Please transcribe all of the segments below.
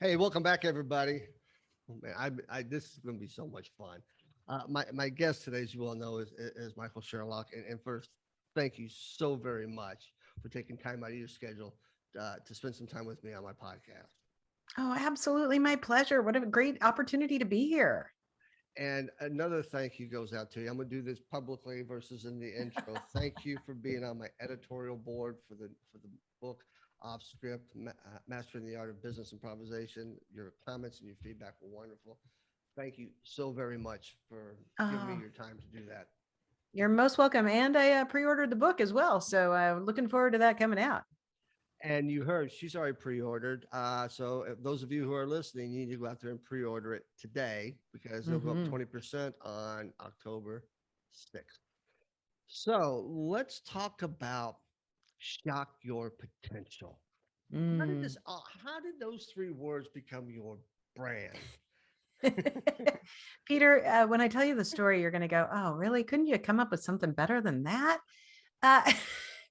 Hey, welcome back, everybody. Oh, man, this is going to be so much fun. My guest today, as you all know, is Michael Sherlock. And first, thank you so very much for taking time out of your schedule to spend some time with me on my podcast. Oh, absolutely. My pleasure. What a great opportunity to be here. And another thank you goes out to you. I'm going to do this publicly versus in the intro. Thank you for being on my editorial board for the book off script, mastering the art of business improvisation. Your comments and your feedback were wonderful. Thank you so very much for giving me Oh, your time to do that. you're most welcome. And I pre-ordered the book as well. So looking forward to that coming out. And you heard she's already pre-ordered. So if those of you who are listening, you need to go out there and pre-order it today because it'll go up Mm-hmm. 20% on October 6th. So let's talk about shock your potential. How did Mm. this? How did those three words become your brand? Peter, when I tell you the story, you're going to go, oh, really? Couldn't you come up with something better than that?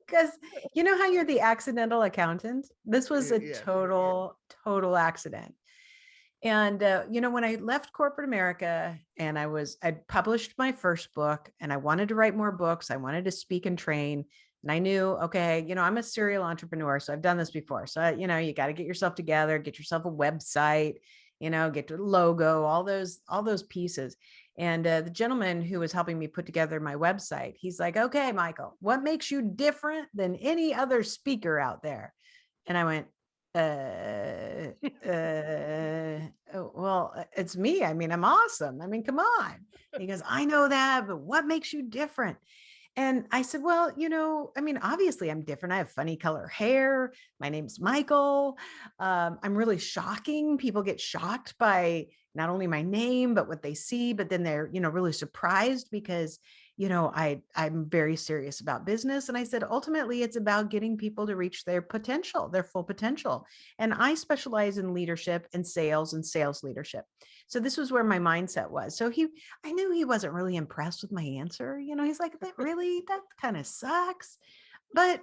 Because you know how you're the accidental accountant? This was a Yeah, total accident. And when I left corporate America and I'd published my first book and I wanted to write more books, I wanted to speak and train. And I knew, okay, I'm a serial entrepreneur, so I've done this before. So, you got to get yourself together, get yourself a website, get your logo, all those pieces. And the gentleman who was helping me put together my website, he's like, okay, Michael, what makes you different than any other speaker out there? And I went, uh, it's me. I mean, I'm awesome. I mean, come on. He goes, I know that, but what makes you different? And I said, well, I mean, obviously I'm different. I have funny color hair. My name's Michael. I'm really shocking. People get shocked by not only my name, but what they see, but then they're, really surprised because, I'm very serious about business. And I said, ultimately, it's about getting people to reach their potential, their full potential. And I specialize in leadership and sales leadership. So this was where my mindset was. So I knew he wasn't really impressed with my answer. He's like, that really, that kind of sucks. But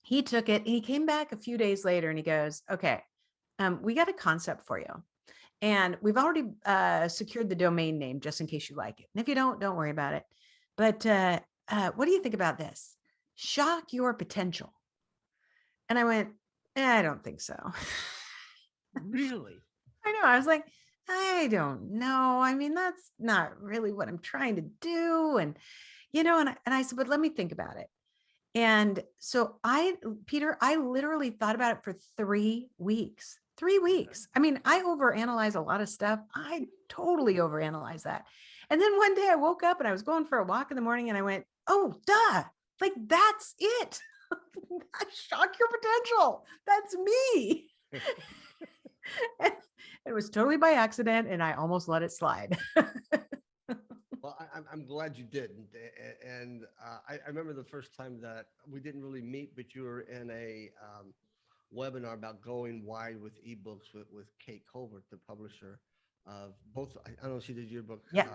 he took it and he came back a few days later and he goes, okay, we got a concept for you. And we've already secured the domain name just in case you like it. And if you don't worry about it. But what do you think about this? Shock your potential. And I went, I don't think so. really. I know. I was like, I don't know. I mean, that's not really what I'm trying to do. And I said, but let me think about it. And so Peter, I literally thought about it for 3 weeks. 3 weeks. I mean, I overanalyze a lot of stuff. I totally overanalyze that. And then one day I woke up and I was going for a walk in the morning and I went, oh, duh, like that's it. Shock your potential. That's me. And it was totally by accident and I almost let it slide. Well, I'm glad you didn't. And I remember the first time that we didn't really meet, but you were in a webinar about going wide with ebooks with Kate Colbert, the publisher of both. I don't know if she did your book. Yep.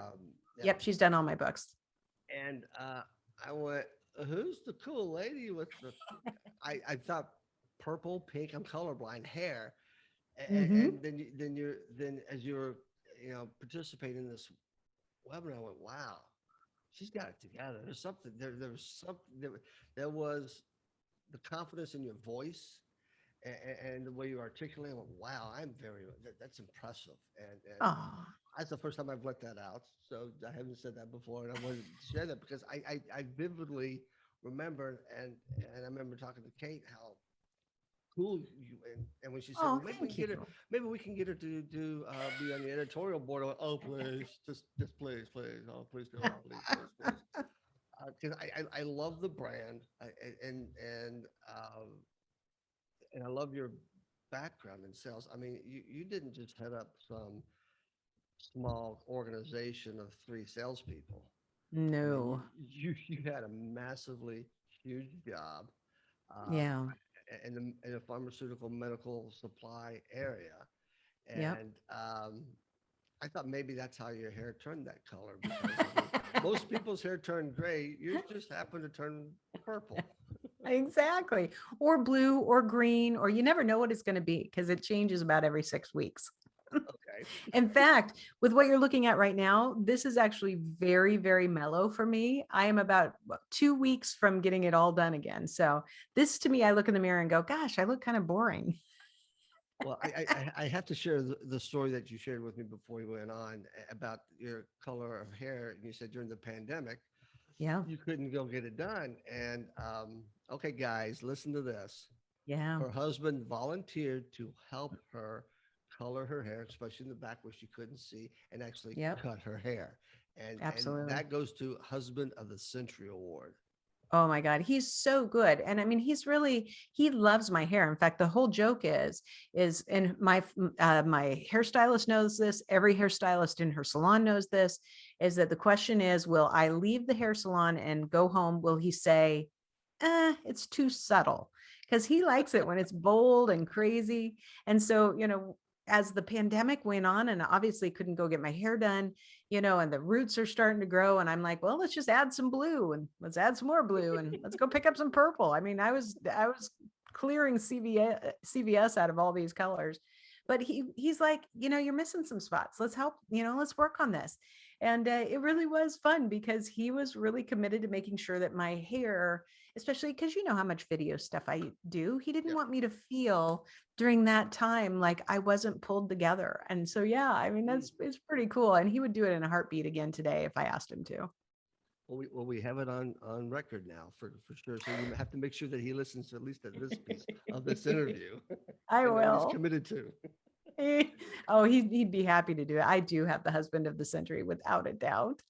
Yeah. Yep. She's done all my books. And I went, who's the cool lady with the, I thought purple, pink, I'm colorblind hair. Mm-hmm. And then as you were, participating in this webinar, I went, wow, she's got it together. There's something there. There was something there was the confidence in your voice and the way you articulate. I went, wow, that's impressive. And Oh, that's the first time I've let that out. So I haven't said that before, and I wanted to share that because I vividly remember and I remember talking to Kate how cool you and when she said, oh, well, thank you. maybe we can get her to do be on the editorial board. I went, oh please, just please, oh please do, oh please. Because I love the brand and I love your background in sales. I mean, you didn't just head up some small organization of three salespeople. I mean, No. you had a massively huge job um, Yeah. in the pharmaceutical medical supply area, Yep. and I thought maybe that's how your hair turned that color because I mean, most people's hair turned gray. Yours just happened to turn purple. Exactly. Or blue or green, or you never know what it's going to be because it changes about every 6 weeks. Okay. In fact, with what you're looking at right now, this is actually very, very mellow for me. I am about 2 weeks from getting it all done again. So this to me, I look in the mirror and go, gosh, I look kind of boring. Well, I have to share the story that you shared with me before we went on about your color of hair. And you said during the pandemic, Yeah. you couldn't go get it done. And okay, guys, listen to this. Yeah. Her husband volunteered to help her color her hair, especially in the back where she couldn't see, and actually Yep. cut her hair. And Absolutely. that goes to Husband of the Century Award. Oh my God, he's so good. And I mean, he loves my hair. In fact, the whole joke and my hairstylist knows this, every hairstylist in her salon knows this, is that the question is, will I leave the hair salon and go home? Will he say, it's too subtle? Because he likes it when it's bold and crazy. And so, as the pandemic went on and obviously couldn't go get my hair done, and the roots are starting to grow. And I'm like, well, let's just add some blue and let's add some more blue and let's go pick up some purple. I mean, I was clearing CVS out of all these colors. But he's like, you're missing some spots. Let's help, let's work on this. And it really was fun because he was really committed to making sure that my hair, especially because you know how much video stuff I do, he didn't Yeah. want me to feel during that time like I wasn't pulled together. And so yeah, I mean Mm. it's pretty cool. And he would do it in a heartbeat again today if I asked him to. Well, we have it on record now for sure. So you have to make sure that he listens to at least at this piece of this interview. I I know what he's will. committed to. Oh, he'd be happy to do it. I do have the husband of the century without a doubt.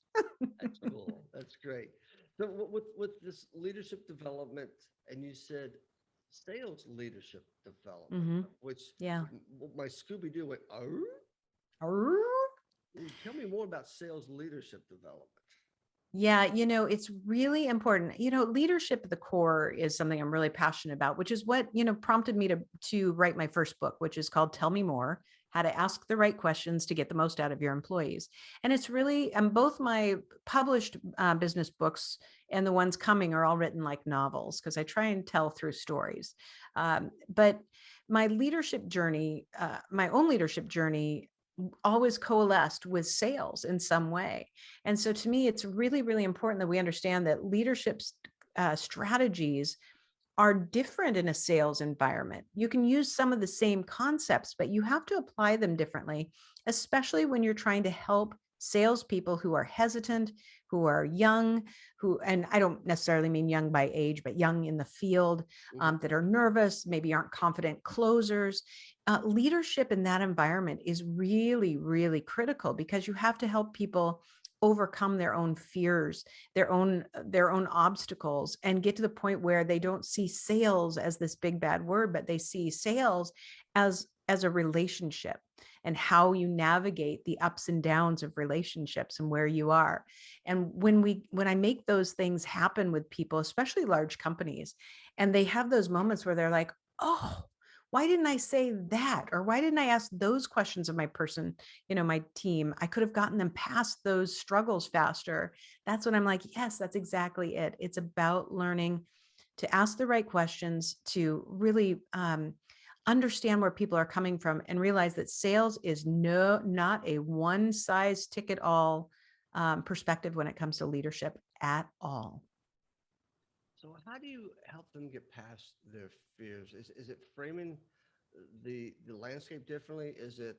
That's cool. That's great. So with this leadership development, and you said sales leadership development, Hmm. which Yeah. my Scooby Doo went, oh, tell me more about sales leadership development. Yeah, it's really important. Leadership at the core is something I'm really passionate about, which is what, prompted me to write my first book, which is called Tell Me More: How to Ask the Right Questions to Get the Most Out of Your Employees. And it's really, both my published business books and the ones coming are all written like novels because I try and tell through stories. But my own leadership journey always coalesced with sales in some way. And so to me, it's really, really important that we understand that leadership strategies are different in a sales environment. You can use some of the same concepts, but you have to apply them differently, especially when you're trying to help salespeople who are hesitant, who are young, and I don't necessarily mean young by age, but young in the field, Mhm. that are nervous, maybe aren't confident closers. Leadership in that environment is really, really critical because you have to help people overcome their own fears, their own obstacles, and get to the point where they don't see sales as this big bad word, but they see sales as a relationship and how you navigate the ups and downs of relationships and where you are. And when I make those things happen with people, especially large companies, and they have those moments where they're like, oh, why didn't I say that? Or why didn't I ask those questions of my team? I could have gotten them past those struggles faster. That's when I'm like, yes, that's exactly it. It's about learning to ask the right questions, to really understand where people are coming from, and realize that sales is not a one size ticket all perspective when it comes to leadership at all. So how do you help them get past their fears? Is it framing the landscape differently? Is it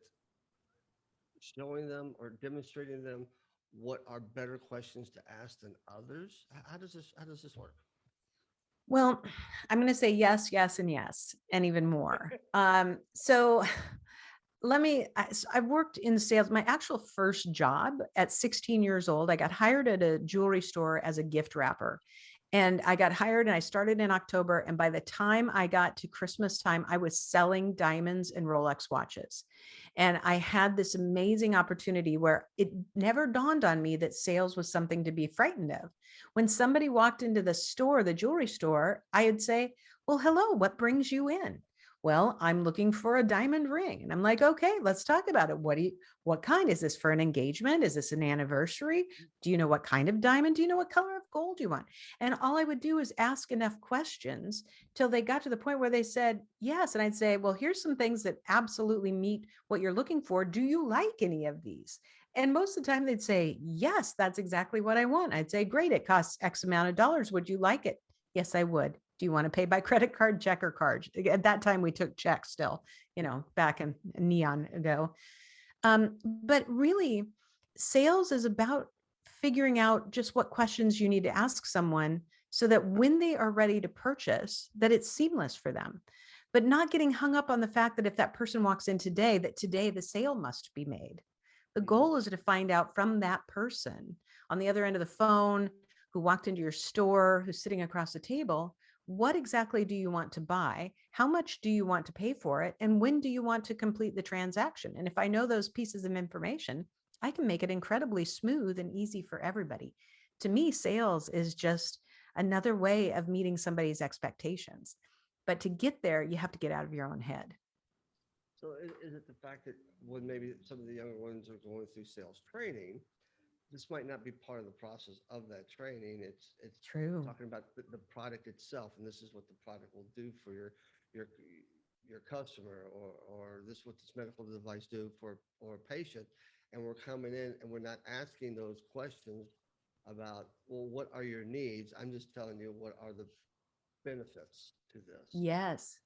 showing them or demonstrating them what are better questions to ask than others? How does this work? Well, I'm going to say yes, yes, and yes, and even more. So I've worked in sales. My actual first job at 16 years old, I got hired at a jewelry store as a gift wrapper. And I got hired and I started in October. And by the time I got to Christmas time, I was selling diamonds and Rolex watches. And I had this amazing opportunity where it never dawned on me that sales was something to be frightened of. When somebody walked into the store, the jewelry store, I'd say, well, hello, what brings you in? Well, I'm looking for a diamond ring. And I'm like, okay, let's talk about it. What kind? Is this for an engagement? Is this an anniversary? Do you know what kind of diamond? Do you know what color? Of goal do you want? And all I would do is ask enough questions till they got to the point where they said yes. And I'd say, well, here's some things that absolutely meet what you're looking for. Do you like any of these? And most of the time they'd say, yes, that's exactly what I want. I'd say, great, it costs X amount of dollars. Would you like it? Yes, I would. Do you want to pay by credit card, check, or card? At that time, we took checks still, back in neon ago. But really, sales is about figuring out just what questions you need to ask someone so that when they are ready to purchase, that it's seamless for them, but not getting hung up on the fact that if that person walks in today, that today the sale must be made. The goal is to find out from that person on the other end of the phone who walked into your store, who's sitting across the table, what exactly do you want to buy? How much do you want to pay for it? And when do you want to complete the transaction? And if I know those pieces of information, I can make it incredibly smooth and easy for everybody. To me, sales is just another way of meeting somebody's expectations. But to get there, you have to get out of your own head. So is it the fact that when maybe some of the younger ones are going through sales training, this might not be part of the process of that training. It's True. talking about the product itself, and this is what the product will do for your your customer, or this what this medical device do for or a patient. And we're coming in and we're not asking those questions about, well, what are your needs? I'm just telling you what are the benefits to this. Yes.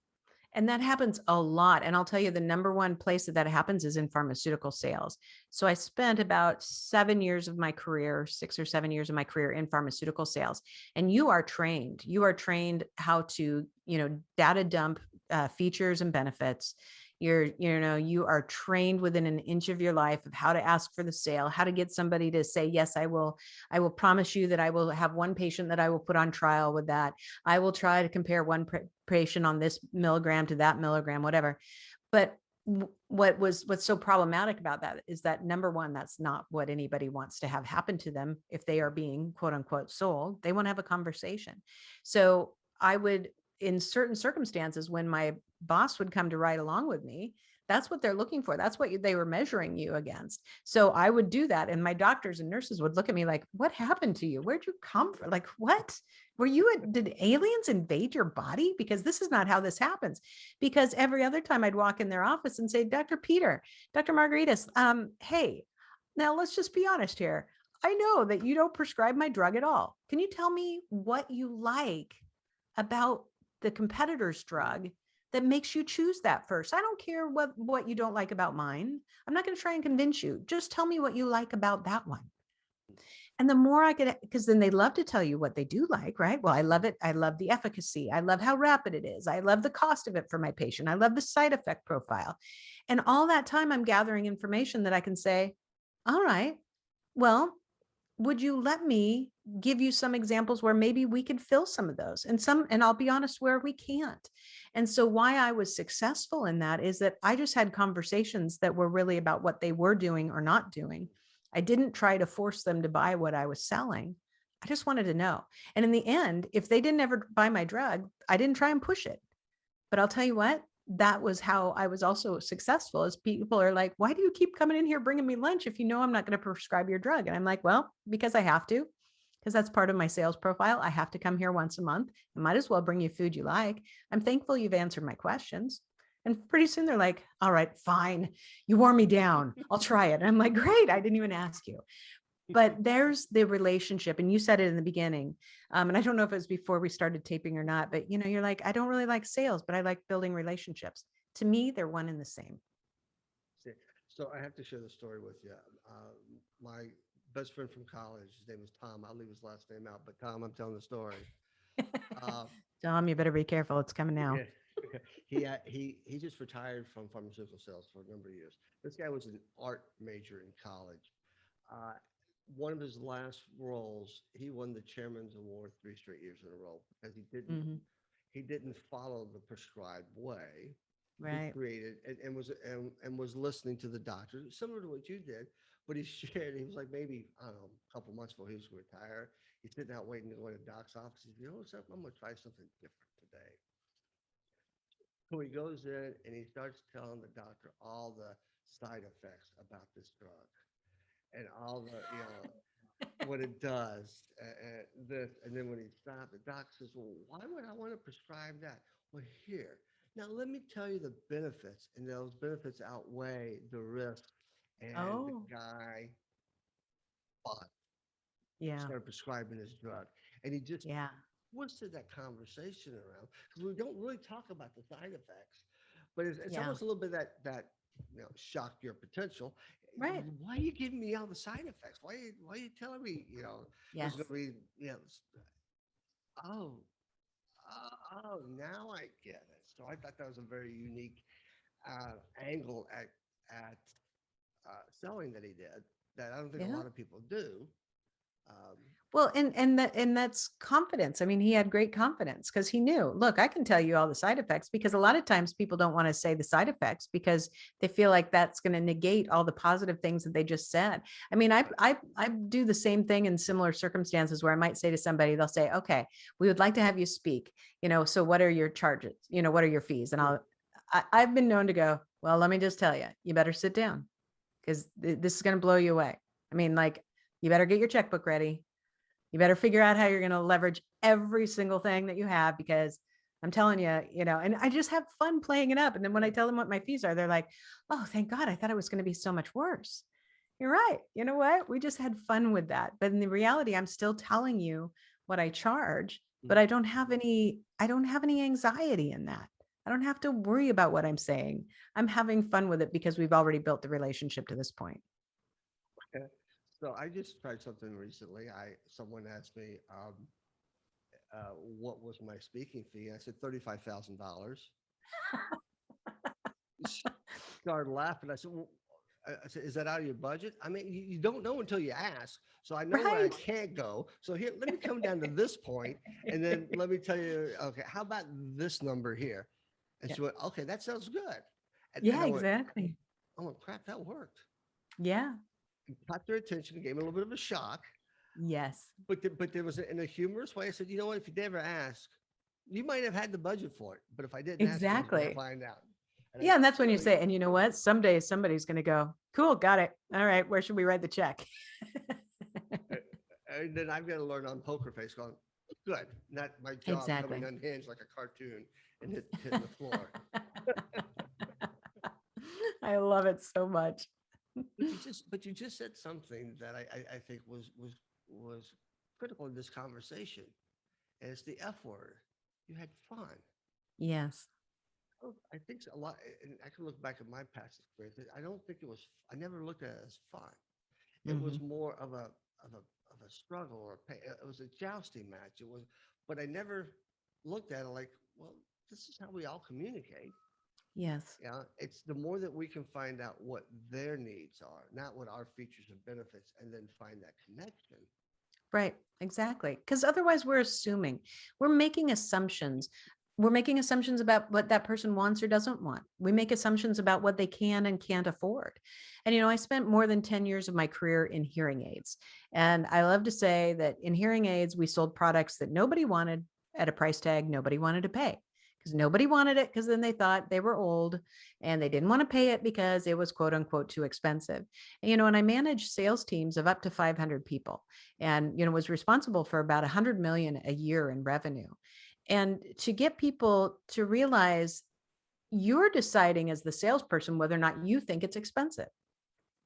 And that happens a lot. And I'll tell you, the number one place that happens is in pharmaceutical sales. So I spent about 7 years of my career, 6 or 7 years of my career in pharmaceutical sales. And you are trained. You are trained how to, data dump features and benefits. You are trained within an inch of your life of how to ask for the sale, how to get somebody to say, yes, I will promise you that I will have one patient that I will put on trial with that. I will try to compare one patient on this milligram to that milligram, whatever. But what's so problematic about that is that, number one, that's not what anybody wants to have happen to them if they are being quote unquote sold. They want to have a conversation. So I would, in certain circumstances, when my boss would come to ride along with me, that's what they're looking for. That's what they were measuring you against. So I would do that. And my doctors and nurses would look at me like, what happened to you? Where'd you come from? Like, what? Did aliens invade your body? Because this is not how this happens. Because every other time I'd walk in their office and say, Dr. Peter, Dr. Margaritis, hey, now let's just be honest here. I know that you don't prescribe my drug at all. Can you tell me what you like about the competitor's drug that makes you choose that first? I don't care what you don't like about mine. I'm not going to try and convince you. Just tell me what you like about that one. And the more I could, because then they love to tell you what they do like, right? Well, I love it. I love the efficacy. I love how rapid it is. I love the cost of it for my patient. I love the side effect profile. And all that time I'm gathering information that I can say, all right, well, would you let me give you some examples where maybe we could fill some of those, and I'll be honest, where we can't. And so why I was successful in that is that I just had conversations that were really about what they were doing or not doing. I didn't try to force them to buy what I was selling. I just wanted to know. And in the end, if they didn't ever buy my drug, I didn't try and push it. But I'll tell you what, that was how I was also successful, is people are like, why do you keep coming in here bringing me lunch if you know I'm not going to prescribe your drug? And I'm like, well, because I have to, because that's part of my sales profile. I have to come here once a month. I might as well bring you food you like. I'm thankful you've answered my questions. And pretty soon they're like, all right, fine. You wore me down. I'll try it. And I'm like, great. I didn't even ask you. But there's the relationship. And you said it in the beginning. And I don't know if it was before we started taping or not, but you're like, I don't really like sales, but I like building relationships. To me, they're one and the same. See, so I have to share the story with you. My best friend from college, his name was Tom. I'll leave his last name out, but Tom, I'm telling the story. Uh, Tom, you better be careful. It's coming now. yeah, he just retired from pharmaceutical sales for a number of years. This guy was an art major in college. Uh, One of his last roles, he won the chairman's award 3 straight years in a row because Mhm. he didn't follow the prescribed way. He Right. created and was listening to the doctor, similar to what you did. But he shared, he was like maybe, I don't know, a couple months before he was going to retire. He's sitting out waiting to go to the doc's office. He said, you know what's up? I'm going to try something different today. So he goes in and he starts telling the doctor all the side effects about this drug and all the, what it does. This, and then when he stopped, the doc says, "Well, why would I want to prescribe that?" Well, here, now let me tell you the benefits, and those benefits outweigh the risks. And the Oh, guy bought, yeah. started prescribing his drug, and he just Yeah. twisted that conversation around because we don't really talk about the side effects, but it's Yeah. almost a little bit that shock your potential. Right. Why are you giving me all the side effects? Why are you telling me there's Yes. gonna be oh now I get it. So I thought that was a very unique angle at selling that he did that I don't think a Yeah. lot of people do. Um, Well, and that's confidence. I mean, he had great confidence because he knew, look, I can tell you all the side effects because a lot of times people don't want to say the side effects because they feel like that's going to negate all the positive things that they just said. I mean, right. I do the same thing in similar circumstances where I might say to somebody, they'll say, okay, we would like to have you speak, so what are your charges? What are your fees? And Hmm. I've been known to go, well, let me just tell you, you better sit down because this is going to blow you away. I mean, like, you better get your checkbook ready. You better figure out how you're going to leverage every single thing that you have because I'm telling you, and I just have fun playing it up. And then when I tell them what my fees are, they're like, oh, thank God. I thought it was going to be so much worse. You're right. You know what? We just had fun with that. But in the reality, I'm still telling you what I charge, but Mhm. I don't have any anxiety in that. I don't have to worry about what I'm saying. I'm having fun with it because we've already built the relationship to this point. Yeah. So I just tried something recently. Someone asked me what was my speaking fee. I said $35,000. Started laughing. I said, well, I said, is that out of your budget? I mean, you don't know until you ask. So I know where I Right. can't go. So here, let me come down to this point, and then let me tell you. Okay, how about this number here? And Yeah. she went, okay, that sounds good. And Yeah, I went, exactly. oh crap, that worked. Yeah. Caught their attention, gave me a little bit of a shock. Yes. But there was in a humorous way. I said, you know what? If you never ask, you might have had the budget for it. But if I didn't ask, I was going to Exactly. find out. And I Yeah. And that's when you really, say, and you know what? Someday somebody's going to go, cool, got it. All right. Where should we write the check? uh, and then I've got to learn on poker face going, good, not my jaw coming Exactly. unhinged like a cartoon and hitting the floor. I love it so much. But you just said something that I think was critical in this conversation, and it's the F word. You had fun. Yes. I think a lot, and I can look back at my past experience. I don't think it was. I never looked at it as fun. It Hmm. was more of a struggle or a pain. It was a jousting match. It was, but I never looked at it like, well, this is how we all communicate. Yes. Yeah, it's the more that we can find out what their needs are, not what our features and benefits, and then find that connection. Right, exactly. Because otherwise, we're assuming, we're making assumptions. We're making assumptions about what that person wants or doesn't want. We make assumptions about what they can and can't afford. And, I spent more than 10 years of my career in hearing aids. And I love to say that in hearing aids, we sold products that nobody wanted at a price tag nobody wanted to pay because nobody wanted it because then they thought they were old and they didn't want to pay it because it was quote unquote too expensive. And I managed sales teams of up to 500 people and was responsible for about 100 million a year in revenue. And to get people to realize you're deciding as the salesperson whether or not you think it's expensive.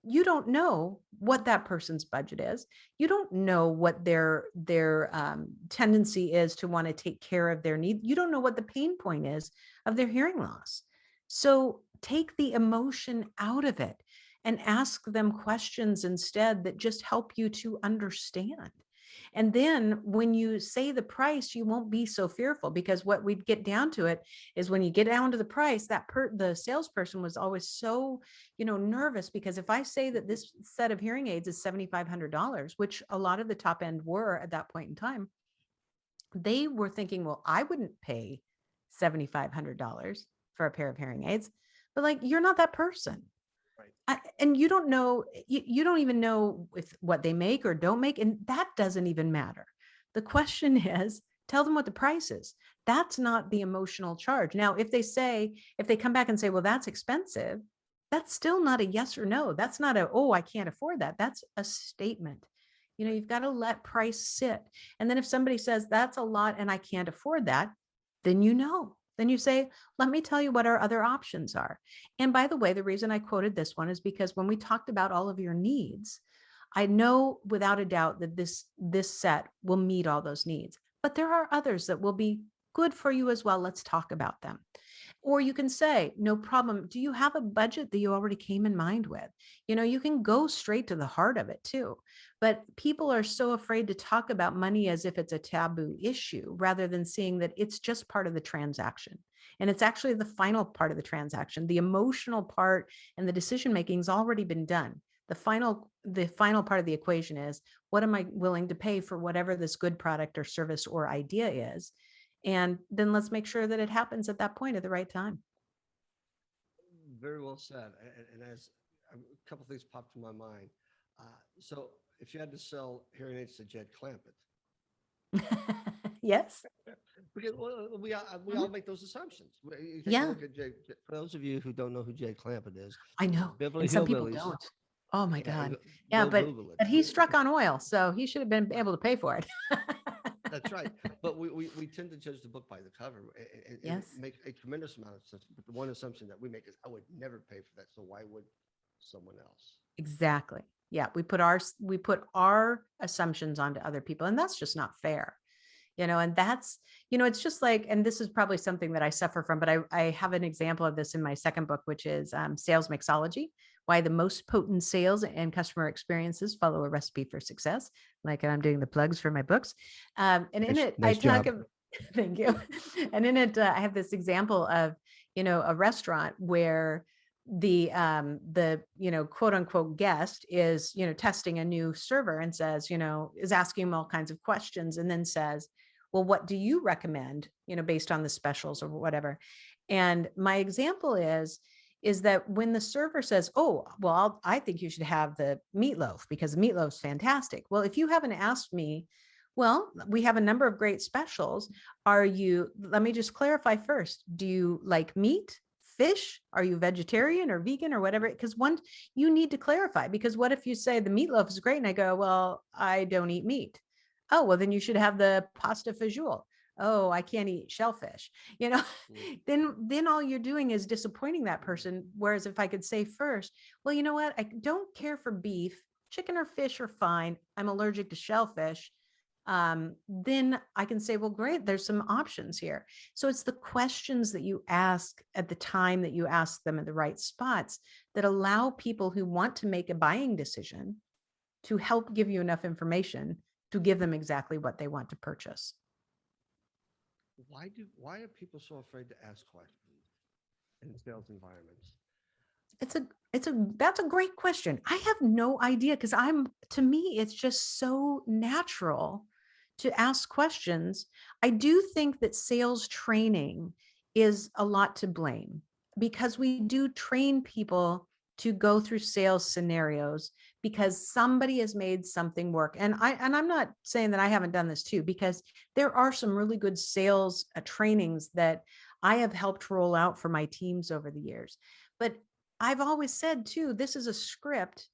You don't know what that person's budget is. You don't know what their tendency is to want to take care of their need. You don't know what the pain point is of their hearing loss. So take the emotion out of it and ask them questions instead that just help you to understand. And then when you say the price, you won't be so fearful because what we'd get down to it is when you get down to the price, the salesperson was always so nervous because if I say that this set of hearing aids is $7,500, which a lot of the top end were at that point in time, they were thinking, well, I wouldn't pay $7,500 for a pair of hearing aids, but like, you're not that person. Right. And you don't know, you don't even know if what they make or don't make. And that doesn't even matter. The question is, tell them what the price is. That's not the emotional charge. Now, if they come back and say, well, that's expensive, that's still not a yes or no. That's not oh, I can't afford that. That's a statement. You've got to let price sit. And then if somebody says that's a lot and I can't afford that, then then you say, let me tell you what our other options are. And by the way, the reason I quoted this one is because when we talked about all of your needs, I know without a doubt that this set will meet all those needs, but there are others that will be good for you as well. Let's talk about them. Or you can say, no problem. Do you have a budget that you already came in mind with? You can go straight to the heart of it too. But people are so afraid to talk about money as if it's a taboo issue rather than seeing that it's just part of the transaction. And it's actually the final part of the transaction. The emotional part and the decision making has already been done. The final part of the equation is, what am I willing to pay for whatever this good product or service or idea is? And then let's make sure that it happens at that point at the right time. Very well said. And as a couple things popped in my mind. So if you had to sell hearing aids to Jed Clampett, Yes. because we all Mhm. make those assumptions. You take a Yeah, look at Jay. For those of you who don't know who Jed Clampett is, I know. Beverly And some people Hillbillies. don't. Oh my Yeah, God. Yeah, go but Google it. but he struck on oil, so he should have been Right. able to pay for it. That's right. But we tend to judge the book by the cover and Yes, make a tremendous amount of sense. But the one assumption that we make is, I would never pay for that. So why would someone else? exactly. Yeah, we put our assumptions onto other people, and that's just not fair. And it's just like, and this is probably something that I suffer from, but I have an example of this in my second book, which is Sales Mixology: Why the Most Potent Sales and Customer Experiences Follow a Recipe for Success. Like I'm doing the plugs for my books. And in it, I Nice talk job. about, thank you. And in it, I have this example of, a restaurant where the quote unquote guest is, testing a new server and says, is asking him all kinds of questions and then says, well, what do you recommend, based on the specials or whatever? And my example is that when the server says, oh, well, I think you should have the meatloaf because the meatloaf's fantastic. Well, if you haven't asked me, well, we have a number of great specials. Let me just clarify first. Do you like meat, fish? Are you vegetarian or vegan or whatever? Because you need to clarify, because what if you say the meatloaf is great and I go, well, I don't eat meat. Oh, well, then you should have the pasta fajoule. Oh, I can't eat shellfish. You know, Mm. then all you're doing is disappointing that person. Whereas if I could say first, well, you know what? I don't care for beef, chicken or fish are fine. I'm allergic to shellfish. Then I can say, well, great, there's some options here. So it's the questions that you ask at the time that you ask them in the right spots that allow people who want to make a buying decision to help give you enough information to give them exactly what they want to purchase. Why are people so afraid to ask questions in sales environments? It's a that's a great question. I have no idea, because to me it's just so natural to ask questions. I do think that sales training is a lot to blame, because we do train people to go through sales scenarios because somebody has made something work. And I'm not saying that I haven't done this too, because there are some really good sales trainings that I have helped roll out for my teams over the years. But I've always said too, this is a script,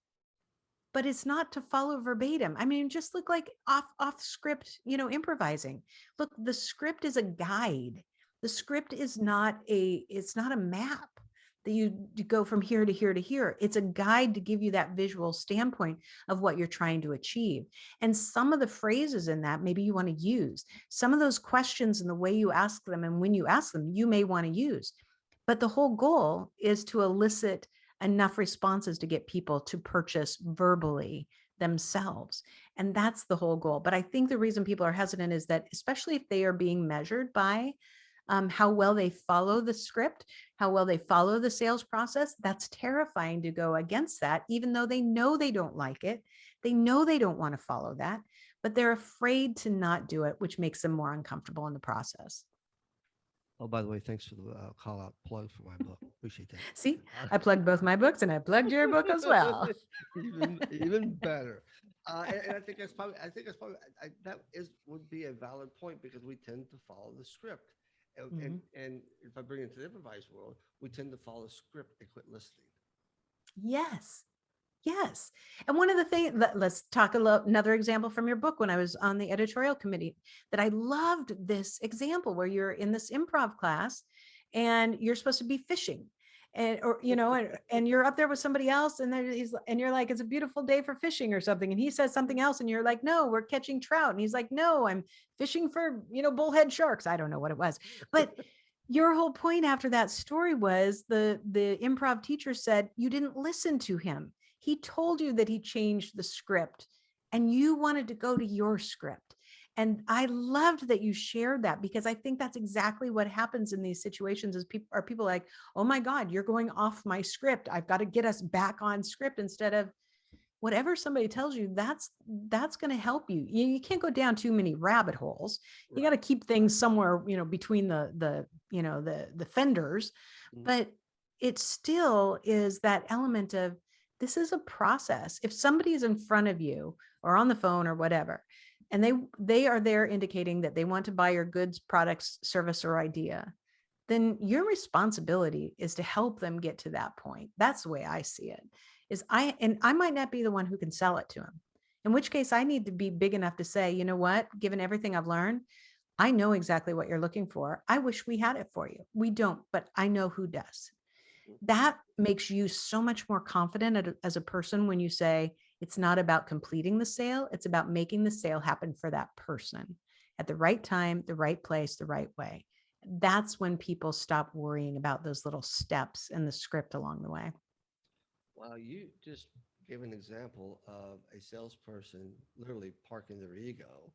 but it's not to follow verbatim. I mean, just look like off script, improvising. Look, the script is a guide. The script is not it's not a map that you go from here to here to here. It's a guide to give you that visual standpoint of what you're trying to achieve. And some of the phrases in that maybe you want to use. Some of those questions and the way you ask them and when you ask them, you may want to use. But the whole goal is to elicit enough responses to get people to purchase verbally themselves. And that's the whole goal. But I think the reason people are hesitant is that, especially if they are being measured by how well they follow the script, how well they follow the sales process, that's terrifying to go against that, even though they know they don't like it. They know they don't want to follow that, but they're afraid to not do it, which makes them more uncomfortable in the process. Oh, by the way, thanks for the call out plug for my book. Appreciate that. See, I plugged both my books and I plugged your book as well. Even better. And I think that is would be a valid point, because we tend to follow the script, Mhm. and if I bring it to the improvised world, we tend to follow the script and quit listening. Yes. Yes. And one of the things, let's talk another example from your book when I was on the editorial committee, that I loved this example where you're in this improv class and you're supposed to be fishing. And, or, and you're up there with somebody else and and you're like, it's a beautiful day for fishing or something. And he says something else and you're like, no, we're catching trout. And he's like, no, I'm fishing for, bullhead sharks. I don't know what it was, but your whole point after that story was the improv teacher said you didn't listen to him. He told you that he changed the script and you wanted to go to your script. And I loved that you shared that, because I think that's exactly what happens in these situations is people like, oh my God, you're going off my script. I've got to get us back on script, instead of whatever somebody tells you, that's going to help you. You can't go down too many rabbit holes. You got to keep things somewhere, between the fenders, but it still is that element of, this is a process. If somebody is in front of you or on the phone or whatever, and they are there indicating that they want to buy your goods, products, service, or idea, then your responsibility is to help them get to that point. That's the way I see it. I might not be the one who can sell it to him, in which case I need to be big enough to say, you know what, given everything I've learned, I know exactly what you're looking for. I wish we had it for you. We don't, but I know who does. That makes you so much more confident as a person when you say, it's not about completing the sale. It's about making the sale happen for that person at the right time, the right place, the right way. That's when people stop worrying about those little steps in the script along the way. Well, you just gave an example of a salesperson literally parking their ego,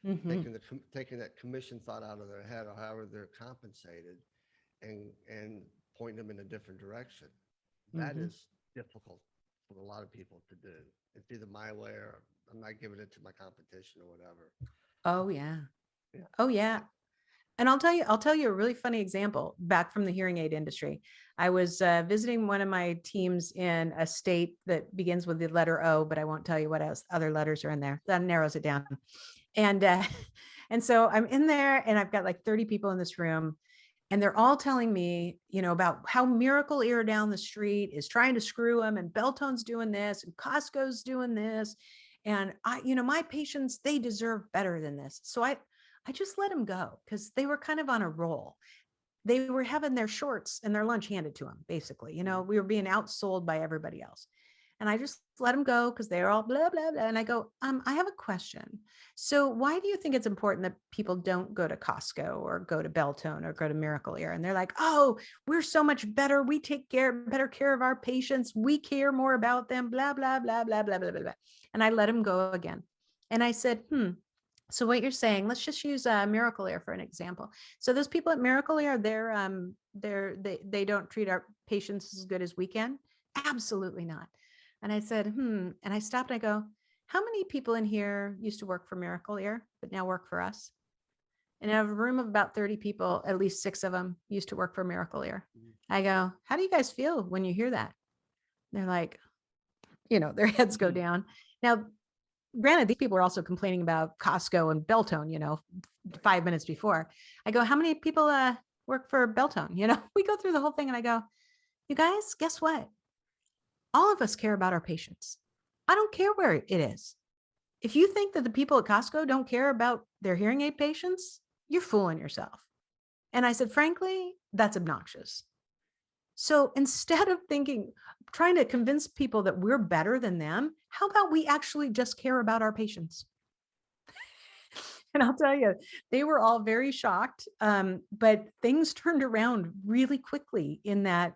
Mm-hmm. taking that commission thought out of their head, or however they're compensated, and pointing them in a different direction. That Mm-hmm. is difficult for a lot of people to do. It's either my way or I'm not giving it to my competition or whatever. Oh yeah. Yeah. Oh yeah. And I'll tell you a really funny example back from the hearing aid industry. I was visiting one of my teams in a state that begins with the letter O, but I won't tell you what else other letters are in there. That narrows it down. And and so I'm in there, and I've got like 30 people in this room, and they're all telling me, about how Miracle Ear down the street is trying to screw them, and Beltone's doing this, and Costco's doing this, and my patients, they deserve better than this. So I just let them go, because they were kind of on a roll. They were having their shorts and their lunch handed to them, basically. We were being outsold by everybody else. And I just let them go because they're all blah, blah, blah. And I go, I have a question. So why do you think it's important that people don't go to Costco or go to Beltone or go to Miracle Ear? And they're like, oh, we're so much better. We take better care of our patients. We care more about them, blah, blah, blah, blah, blah, blah, blah, blah. And I let them go again. And I said, so what you're saying, let's just use Miracle Ear for an example. So those people at Miracle Ear, they don't treat our patients as good as we can. Absolutely not. And I said, and I stopped and I go, how many people in here used to work for Miracle Ear, but now work for us? And out of a room of about 30 people, at least 6 of them used to work for Miracle Ear. I go, how do you guys feel when you hear that? They're like, their heads go down. Now, granted, these people are also complaining about Costco and Beltone, 5 minutes before. I go, how many people work for Beltone? We go through the whole thing and I go, you guys, guess what? All of us care about our patients. I don't care where it is. If you think that the people at Costco don't care about their hearing aid patients, you're fooling yourself. And I said, frankly, that's obnoxious. So instead of trying to convince people that we're better than them, how about we actually just care about our patients? And I'll tell you, they were all very shocked. But things turned around really quickly in that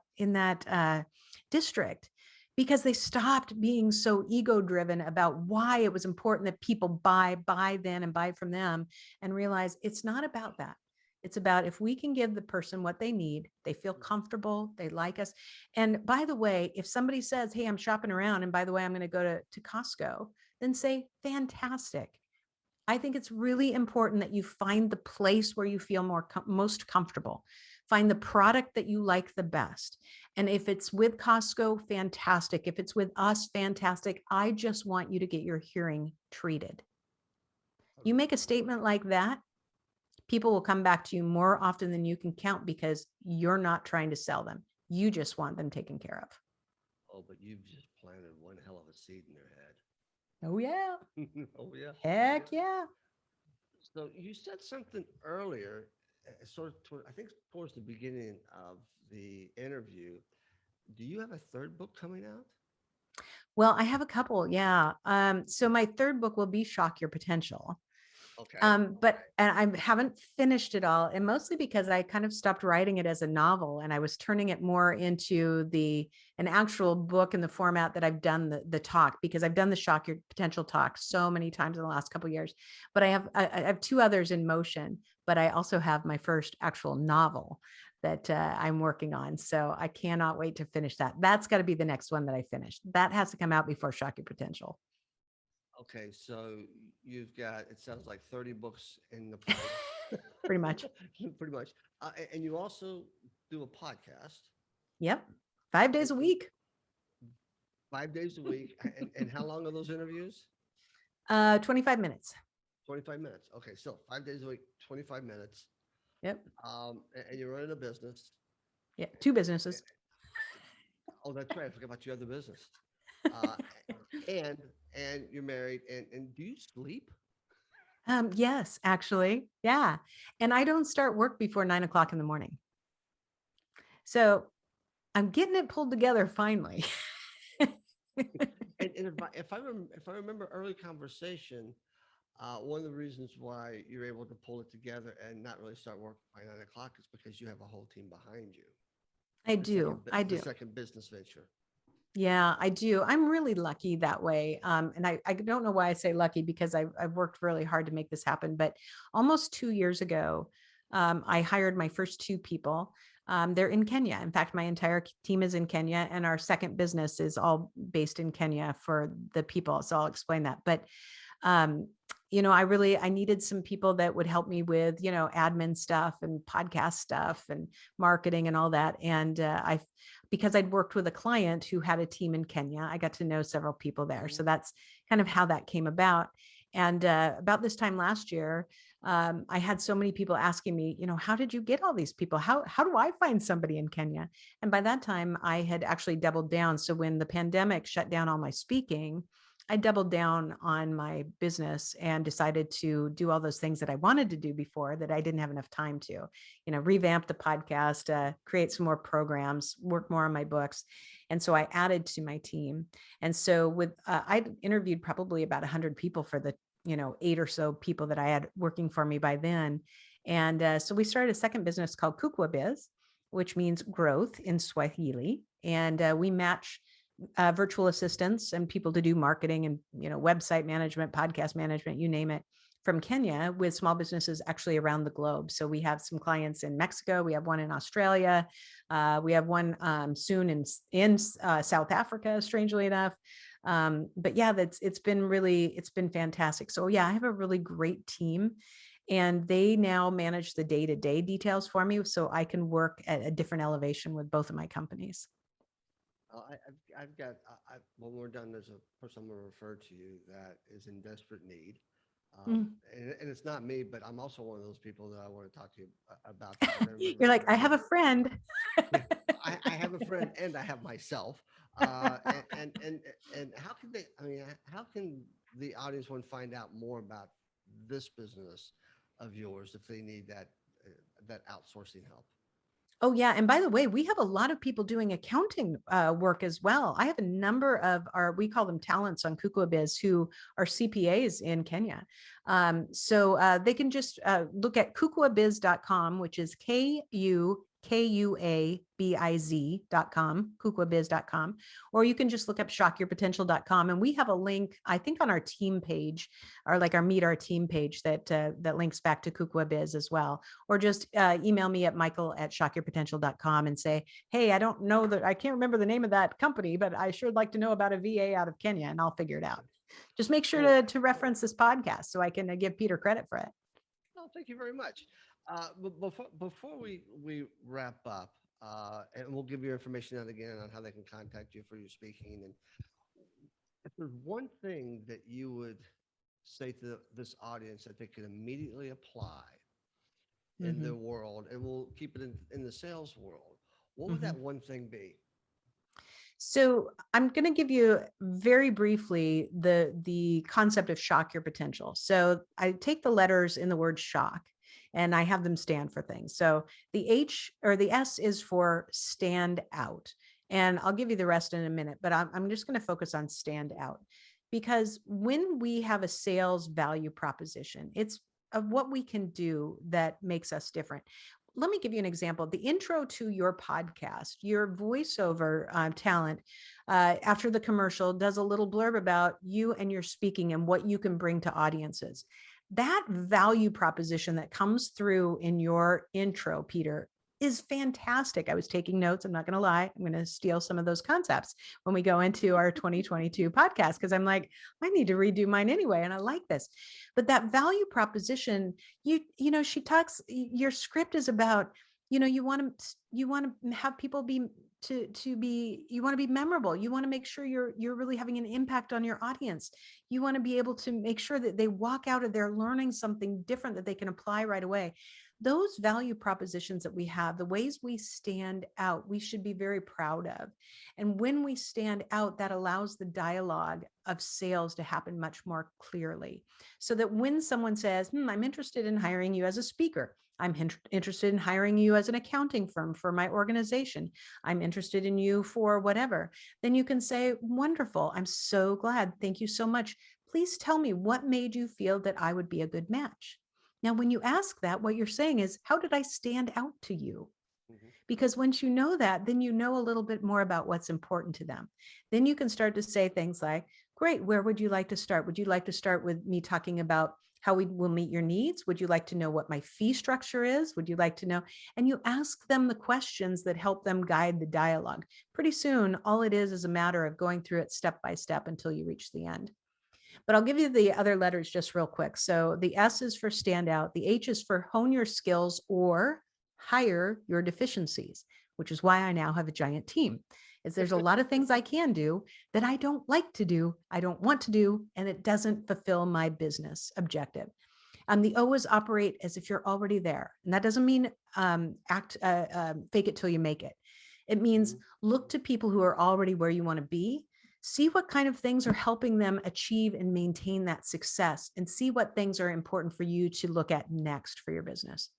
district, because they stopped being so ego driven about why it was important that people buy then and buy from them, and realize it's not about that. It's about, if we can give the person what they need, they feel comfortable, they like us. And by the way, if somebody says, hey, I'm shopping around, and by the way, I'm going to go to Costco, then say, fantastic. I think it's really important that you find the place where you feel most comfortable. Find the product that you like the best. And if it's with Costco, fantastic. If it's with us, fantastic. I just want you to get your hearing treated. You make a statement like that, people will come back to you more often than you can count, because you're not trying to sell them. You just want them taken care of. Oh, but you've just planted one hell of a seed in their Oh, yeah. head. Oh yeah. Oh Heck yeah. yeah. So you said something earlier, sort of toward, I think towards the beginning of the interview. Do you have a third book coming out? Well, I have a couple. Yeah. So my third book will be Shock Your Potential. Okay. But and I haven't finished it all, and mostly because I kind of stopped writing it as a novel, and I was turning it more into an actual book in the format that I've done the talk, because I've done the Shock Your Potential talk so many times in the last couple of years. But I have two others in motion, but I also have my first actual novel that I'm working on. So I cannot wait to finish that. That's got to be the next one that I finish. That has to come out before Shock Your Potential. Okay, so you've got, it sounds like 30 books in the pipe. Pretty much. Pretty much. And you also do a podcast Yep. 5 days a and week. 5 days a week. And how long are those interviews? 25 minutes. 25 minutes. Okay, so 5 days a week, 25 minutes. Yep. And you're running a business. Yeah. Two businesses. Oh, that's right. I forgot about your other business. Uh, and you're married. And do you sleep? Yes, actually. Yeah. And I don't start work before 9 o'clock in the morning. So I'm getting it pulled together finally. And if I remember early conversation, one of the reasons why you're able to pull it together and not really start work by 9 o'clock is because you have a whole team behind you. I do. I The do. second business venture. Yeah, I do. I'm really lucky that way. And I don't know why I say lucky, because I've worked really hard to make this happen. But almost 2 years ago, I hired my first two people. They're in Kenya. In fact, my entire team is in Kenya, and our second business is all based in Kenya for the people. So I'll explain that. But um, I needed some people that would help me with, admin stuff and podcast stuff and marketing and all that. And because I'd worked with a client who had a team in Kenya, I got to know several people there. So Mhm. that's kind of how that came about. And about this time last year, I had so many people asking me, how did you get all these people? How do I find somebody in Kenya? And by that time, I had actually doubled down. So when the pandemic shut down all my speaking, I doubled down on my business and decided to do all those things that I wanted to do before that I didn't have enough time to, revamp the podcast, create some more programs, work more on my books. And so I added to my team. And so I interviewed probably about 100 people for the, eight or so people that I had working for me by then. And so we started a second business called Kukwa Biz, which means growth in Swahili. And we match virtual assistants and people to do marketing and website management, podcast management, you name it, from Kenya with small businesses actually around the globe. So we have some clients in Mexico, we have one in Australia, we have one soon in South Africa, strangely enough. But yeah, it's been fantastic. So yeah, I have a really great team, and they now manage the day-to-day details for me, so I can work at a different elevation with both of my companies. I've got, when we're done, there's a person I'm going to refer to you that is in desperate need. Mm. And it's not me, but I'm also one of those people that I want to talk to you about that. And I You're like, I have a friend. yeah, I have a friend and I have myself. And how can they, I mean, how can the audience want to find out more about this business of yours if they need that outsourcing help? Oh, yeah. And by the way, we have a lot of people doing accounting work as well. I have a number of we call them talents on Kukwa Biz, who are CPAs in Kenya. So they can just look at kukwabiz.com, which is KUKUABIZ.com, kukwabiz.com, or you can just look up shockyourpotential.com. And we have a link, I think, on our team page, or like our Meet Our Team page that links back to Kukwa Biz as well. Or just email me at michael@shockyourpotential.com and say, hey, I don't know that, I can't remember the name of that company, but I sure would like to know about a VA out of Kenya, and I'll figure it out. Just make sure Cool. to reference this podcast so I can give Peter credit for it. Oh, thank you very much. But before we wrap up, and we'll give you information out again on how they can contact you for your speaking. And if there's one thing that you would say to this audience that they could immediately apply in Mm-hmm. their world, and we'll keep it in the sales world, what would Mm-hmm. that one thing be? So I'm going to give you very briefly the concept of shock your potential. So I take the letters in the word shock and I have them stand for things. So the H or the S is for stand out. And I'll give you the rest in a minute, but I'm just going to focus on stand out because when we have a sales value proposition, it's of what we can do that makes us different. Let me give you an example. The intro to your podcast, your voiceover talent, after the commercial, does a little blurb about you and your speaking and what you can bring to audiences. That value proposition that comes through in your intro, Peter, is fantastic. I was taking notes. I'm not going to lie. I'm going to steal some of those concepts when we go into our 2022 podcast because I'm like, I need to redo mine anyway. And I like this. But that value proposition, she talks, your script is about, you want to have people be to be, you want to be memorable. You want to make sure you're really having an impact on your audience. You want to be able to make sure that they walk out of there learning something different that they can apply right away. Those value propositions that we have, the ways we stand out, we should be very proud of. And when we stand out, that allows the dialogue of sales to happen much more clearly. So that when someone says, I'm interested in hiring you as a speaker, I'm interested in hiring you as an accounting firm for my organization, I'm interested in you for whatever, then you can say, wonderful, I'm so glad. Thank you so much. Please tell me what made you feel that I would be a good match. Now, when you ask that, what you're saying is, how did I stand out to you? Mhm. Because once you know that, then you know a little bit more about what's important to them. Then you can start to say things like, great, where would you like to start? Would you like to start with me talking about how we will meet your needs? Would you like to know what my fee structure is? Would you like to know? And you ask them the questions that help them guide the dialogue. Pretty soon, all it is a matter of going through it step by step until you reach the end. But I'll give you the other letters just real quick. So the S is for stand out. The H is for hone your skills or hire your deficiencies, which is why I now have a giant team. Is there's a lot of things I can do that I don't like to do, I don't want to do, and it doesn't fulfill my business objective. The O is operate as if you're already there. And that doesn't mean fake it till you make it. It means Mhm. look to people who are already where you want to be, see what kind of things are helping them achieve and maintain that success, and see what things are important for you to look at next for your business.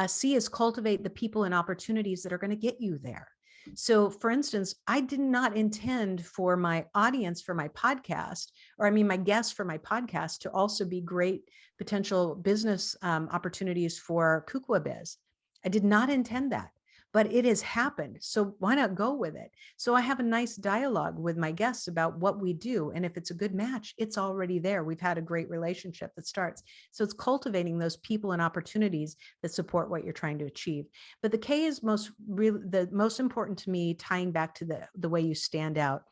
C is cultivate the people and opportunities that are going to get you there. So, for instance, I did not intend for my audience for my podcast, or I mean, my guests for my podcast to also be great potential business opportunities for Kukwa Biz. I did not intend that, but it has happened. So, why not go with it? So, I have a nice dialogue with my guests about what we do. And if it's a good match, it's already there. We've had a great relationship that starts. So, it's cultivating those people and opportunities that support what you're trying to achieve. But the K is the most important to me, tying back to the way you stand out.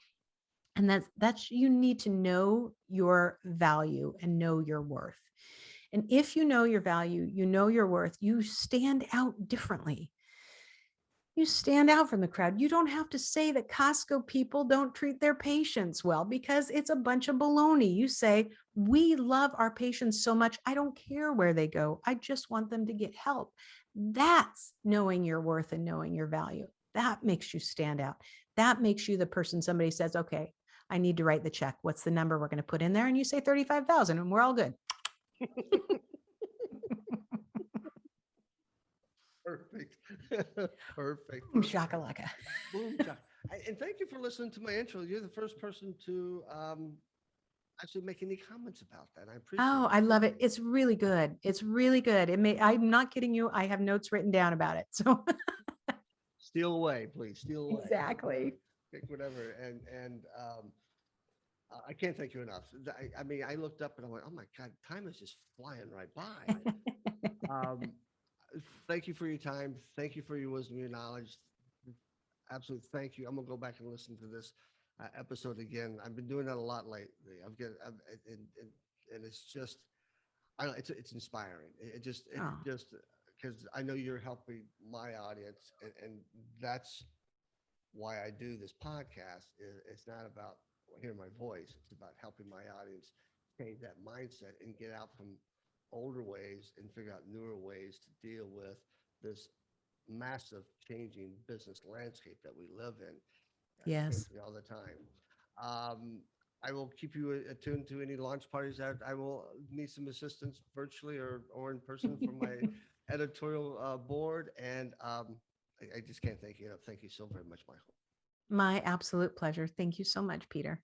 And that's you need to know your value and know your worth. And if you know your value, you know your worth, you stand out differently. You stand out from the crowd. You don't have to say that Costco people don't treat their patients well because it's a bunch of baloney. You say, we love our patients so much. I don't care where they go. I just want them to get help. That's knowing your worth and knowing your value. That makes you stand out. That makes you the person somebody says, okay, I need to write the check. What's the number we're going to put in there? And you say 35,000 and we're all good. Perfect. Perfect. Boom shakalaka. Boom. And thank you for listening to my intro. You're the first person to actually make any comments about that. I appreciate Oh, it. I love it. It's really good. It's really good. I'm not kidding you. I have notes written down about it. So Steal away, please. Steal away. exactly. Pick whatever. And I can't thank you enough. I mean, I looked up and I went, oh my God, time is just flying right by. Um, Thank you for your time. Thank you for your wisdom, your knowledge. Absolutely. Thank you. I'm gonna go back and listen to this episode again. I've been doing that a lot lately. And it's just, I don't know, it's inspiring. It Oh, just, because I know you're helping my audience, and that's why I do this podcast. It's not about hearing my voice. It's about helping my audience change that mindset and get out from older ways and figure out newer ways to deal with this massive changing business landscape that we live in. That Yes. scares me all the time. I will keep you attuned to any launch parties that I will need some assistance virtually or in person from my editorial board. And I just can't thank you enough. Thank you so very much, Michael. My absolute pleasure. Thank you so much, Peter.